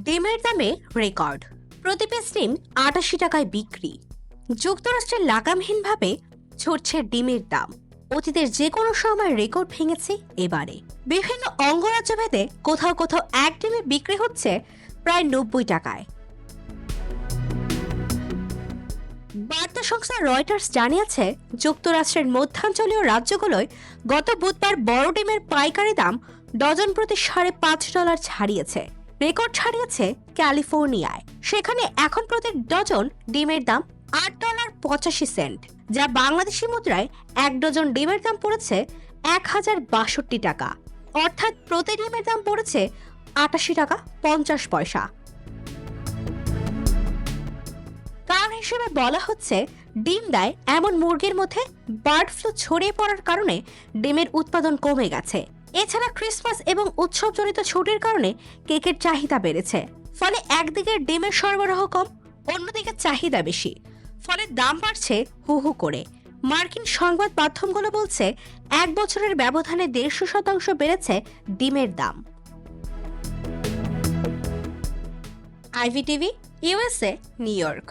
ডিমের দামে রেকর্ড, প্রতি পিস ডিম ৮৮ টাকায় বিক্রি। যুক্তরাষ্ট্রের লাগামহীনভাবে ছড়ছে ডিমের দাম। অতীতের যে কোনো সময় রেকর্ড ভেঙেছে এবারে। বিভিন্ন অঙ্গরাজ্য ভেদে কোথাও কোথাও এক ডিমে বিক্রি হচ্ছে প্রায় ৯০ টাকায়। বার্তা সংস্থা রয়টার্স জানিয়েছে, যুক্তরাষ্ট্রের মধ্যাঞ্চলীয় রাজ্যগুলোয় গত বুধবার বড় ডিমের পাইকারি দাম ডজন প্রতি $৫.৫ ছাড়িয়েছে। রেকর্ড ছাড়িয়েছে ক্যালিফোর্নিয়ায়। সেখানে এখন প্রতি ডজন ডিমের দাম $৮.৮৫, যা বাংলাদেশি মুদ্রায় এক ডজন ডিমের দাম পড়েছে ১,০৬২ টাকা। অর্থাৎ প্রতি ডিমের দাম পড়েছে ৮৮ টাকা ৫০ পয়সা। কারণ হিসেবে বলা হচ্ছে, ডিম দেয় এমন মুরগির মধ্যে বার্ড ফ্লু ছড়িয়ে পড়ার কারণে ডিমের উৎপাদন কমে গেছে। এছাড়া ক্রিসমাস এবং উৎসবজনিত ছুটির কারণে কেকের চাহিদা বেড়েছে। ফলে একদিকে ডিমের সরবরাহ কম, অন্যদিকে চাহিদা বেশি, ফলে দাম বাড়ছে হু হু করে। মার্কিন সংবাদ মাধ্যমগুলো বলছে, এক বছরের ব্যবধানে ১৫০% বেড়েছে ডিমের দাম। IVTV, USA, new York.